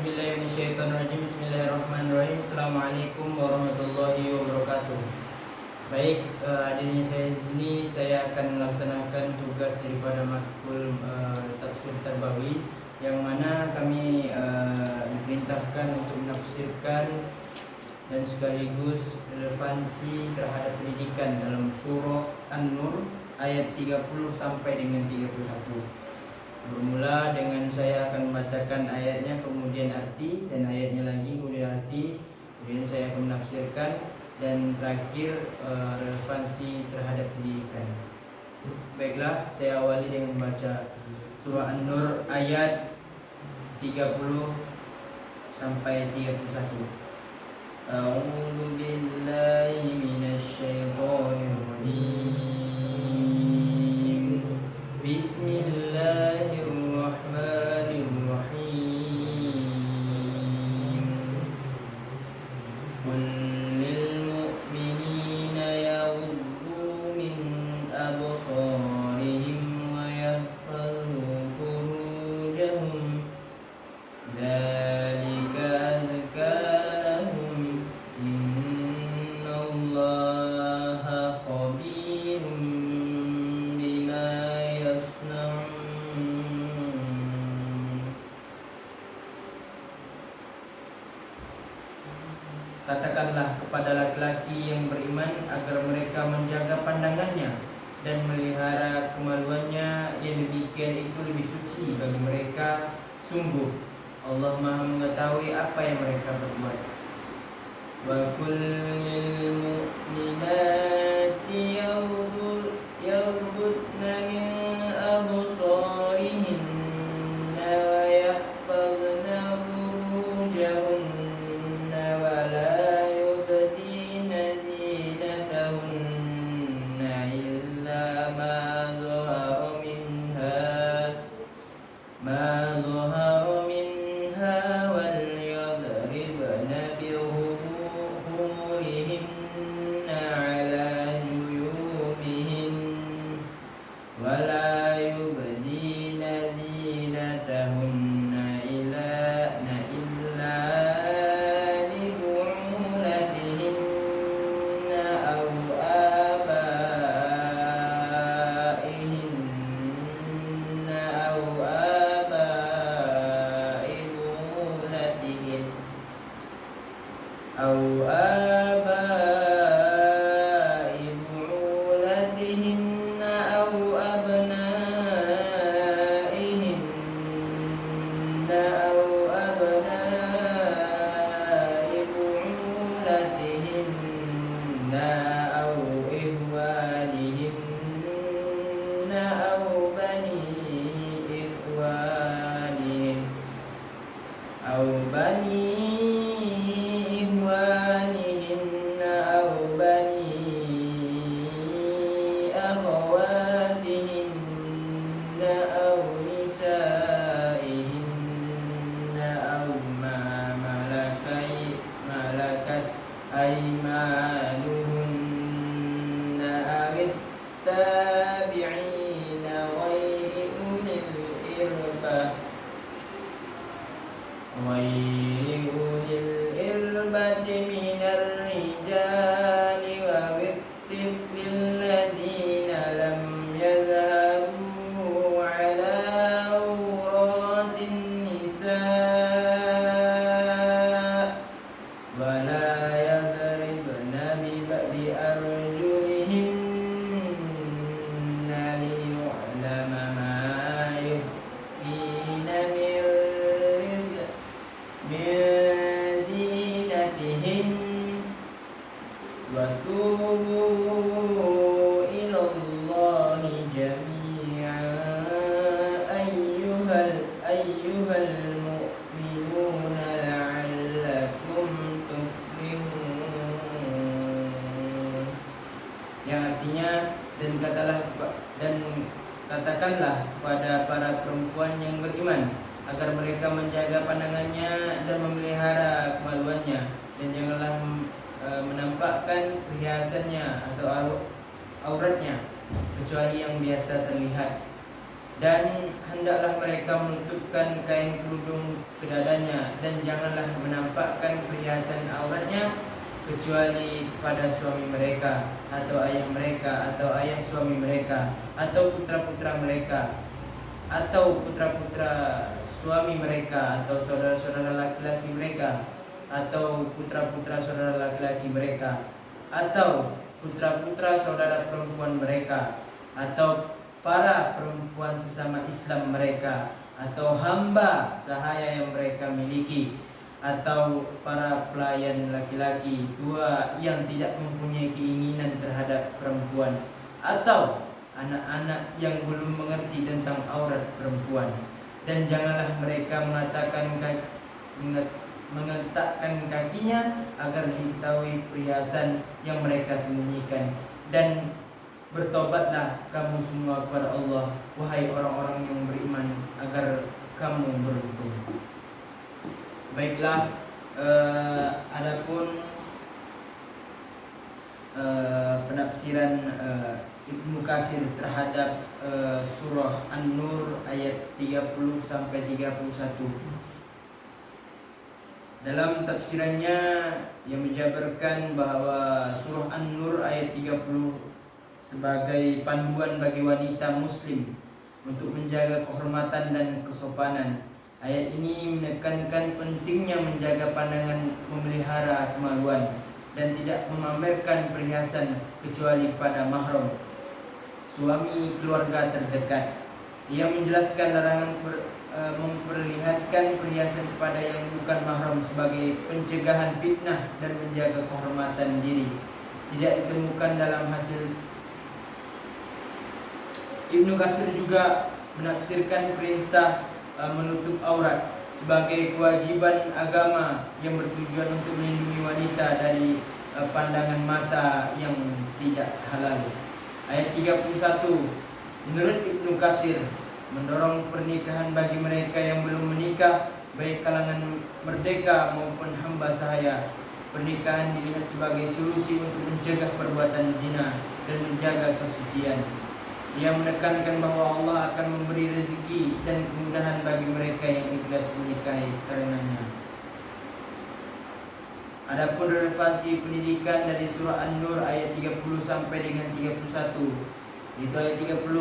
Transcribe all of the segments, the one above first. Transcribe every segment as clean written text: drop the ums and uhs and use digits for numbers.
billahi minasyaitonirrajim. Bismillahirrahmanirrahim. Assalamualaikum warahmatullahi wabarakatuh. Baik, hadirnya saya di sini, saya akan melaksanakan tugas daripada matkul tafsir tarbawi, yang mana kami diperintahkan untuk menafsirkan dan sekaligus relevansi terhadap pendidikan dalam surah An-Nur ayat 30 sampai dengan 31. Bermula dengan saya akan membacakan ayatnya, kemudian arti, dan ayatnya lagi, kemudian arti, kemudian saya akan menafsirkan, dan terakhir relevansi terhadap pendidikan. Baiklah, saya awali dengan membaca surah An-Nur ayat 30 sampai 31. A'udzu billahi minasyaitonir rajim. Bismillahirrahmanirrahim. Qul lil mu'minina yaghuddu min absarihim wa yahfazu furujahum, dzalika azka lahum, innallaha khabirun bima yasna'un. Katakanlah kepada laki-laki yang beriman agar mereka menjaga pandangannya dan melihara kemaluannya, yang demikian itu lebih suci bagi mereka. Sungguh Allah Maha mengetahui apa yang mereka berbuat. Wa kullil mu'minati yaghuddna min absarihinna wa yahfazna furujahunna wa la yubdina zinatahunna illa ma zahara minha wal yadribna bi khumurihinna ala juyubihin wa la yubdina zinatahunna illa li bu'ulatihinna aw abaihinna aw abai bu'ulatihin aw abai bu'ulatihinna aw abnaihinna aw abnai bu'ulatihinna aw ikhwanihinna aw bani ikhwanihin aw bani ikhwanihinna aw bani akhawatihinna aw nisaihinna aw ma malakat aymanuhunna awit tabi'ina ghairi ulil irbati minar rijali wa tiflil ladina lam yazharu ala awratin nisa wa la yadribna bi arjulihinna liyu'lama ma yukhfina min zinatihin wa tubu ilallahi jami'an ayyuhal mu'minuna la'allakum tuflihun, yang artinya dan katakanlah kepada para perempuan yang beriman agar mereka menjaga pandangannya dan memelihara kemaluannya, dan janganlah menampakkan perhiasannya atau auratnya kecuali yang biasa terlihat. Dan hendaklah mereka menutupkan kain kerudung ke dadanya, dan janganlah menampakkan perhiasan auratnya kecuali kepada suami mereka, atau ayah mereka, atau ayah suami mereka, atau putra-putra mereka, atau putra-putra suami mereka, atau saudara-saudara laki-laki mereka, atau putra-putra saudara laki-laki mereka, atau putra-putra saudara perempuan mereka, atau para perempuan sesama Islam mereka, atau hamba sahaya yang mereka miliki, atau para pelayan laki-laki tua yang tidak mempunyai keinginan terhadap perempuan, atau anak-anak yang belum mengerti tentang aurat perempuan. Dan janganlah mereka mengetakkan kakinya agar diketahui perhiasan yang mereka sembunyikan. Dan bertobatlah kamu semua kepada Allah, wahai orang-orang yang beriman, agar kamu beruntung. Baiklah, adapun penafsiran Ibnu Katsir terhadap surah An-Nur ayat 30 sampai 31. Dalam tafsirannya yang menjabarkan bahwa surah An-Nur ayat 30 sebagai panduan bagi wanita muslim untuk menjaga kehormatan dan kesopanan. Ayat ini menekankan pentingnya menjaga pandangan, memelihara kemaluan, dan tidak memamerkan perhiasan kecuali pada mahram, suami keluarga terdekat. Ia menjelaskan larangan memperlihatkan perhiasan kepada yang bukan mahram sebagai pencegahan fitnah dan menjaga kehormatan diri. Tidak ditemukan dalam hasil. Ibnu Katsir juga menafsirkan perintah menutup aurat sebagai kewajiban agama yang bertujuan untuk melindungi wanita dari pandangan mata yang tidak halal. Ayat 31, menurut Ibnu Katsir, mendorong pernikahan bagi mereka yang belum menikah, baik kalangan merdeka maupun hamba sahaya. Pernikahan dilihat sebagai solusi untuk mencegah perbuatan zina dan menjaga kesucian. Ia menekankan bahwa Allah akan memberi rezeki dan kemudahan bagi mereka yang ikhlas menikahi karenanya. Adapun relevansi pendidikan dari surah An-Nur ayat 30 sampai dengan 31, itu ayat 30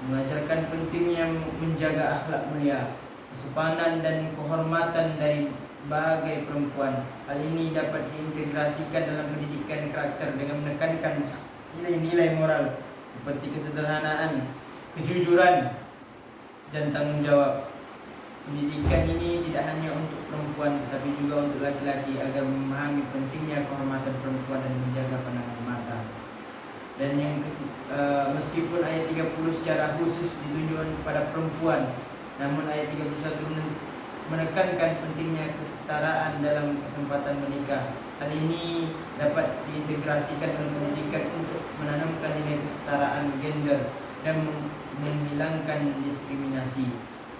mengajarkan pentingnya menjaga akhlak mulia, kesopanan dan kehormatan dari bagai perempuan. Hal ini dapat diintegrasikan dalam pendidikan karakter dengan menekankan nilai-nilai moral seperti kesederhanaan, kejujuran, dan tanggung jawab. Pendidikan ini tidak hanya untuk perempuan tetapi juga untuk laki-laki agar memahami pentingnya kehormatan perempuan dan menjaga pandangan mata. Dan yang meskipun ayat 30 secara khusus ditunjukkan kepada perempuan, namun ayat 31 menekankan pentingnya kesetaraan dalam kesempatan menikah. Hal ini dapat diintegrasikan dalam pendidikan untuk menanamkan nilai kesetaraan gender dan menghilangkan diskriminasi.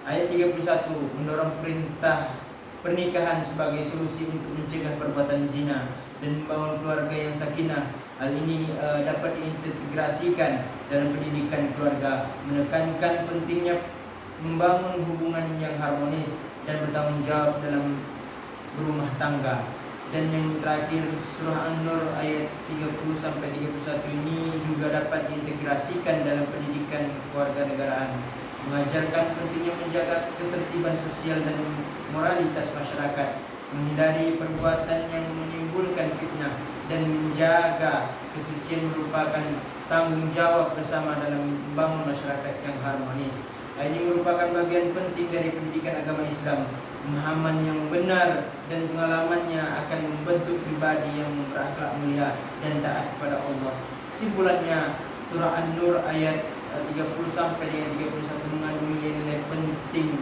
Ayat 31 mendorong perintah pernikahan sebagai solusi untuk mencegah perbuatan zina dan membangun keluarga yang sakinah. Hal ini dapat diintegrasikan dalam pendidikan keluarga, menekankan pentingnya membangun hubungan yang harmonis dan bertanggung jawab dalam berumah tangga. Dan yang terakhir, surah An-Nur ayat 30 sampai 31 ini juga dapat diintegrasikan dalam pendidikan kewarganegaraan, mengajarkan pentingnya menjaga ketertiban sosial dan moralitas masyarakat, menghindari perbuatan yang menimbulkan fitnah, dan menjaga kesucian merupakan tanggung jawab bersama dalam membangun masyarakat yang harmonis. Ini merupakan bagian penting dari pendidikan agama Islam. Pemahaman yang benar dan pengalamannya akan membentuk pribadi yang berakhlak mulia dan taat kepada Allah. Kesimpulannya, surah An-Nur ayat 30 sampai dengan 31 mengandung nilai-nilai penting.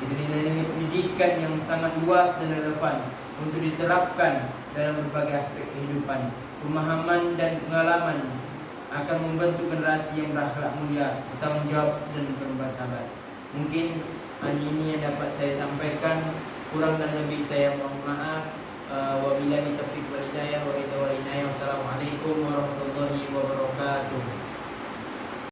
Itu nilai-nilai pendidikan yang sangat luas dan relevan untuk diterapkan dalam berbagai aspek kehidupan. Pemahaman dan pengalaman akan membentuk generasi yang berakhlak mulia, bertanggung jawab dan bermartabat. Mungkin hanya ini yang dapat saya sampaikan. Kurang dan lebih saya mohon maaf.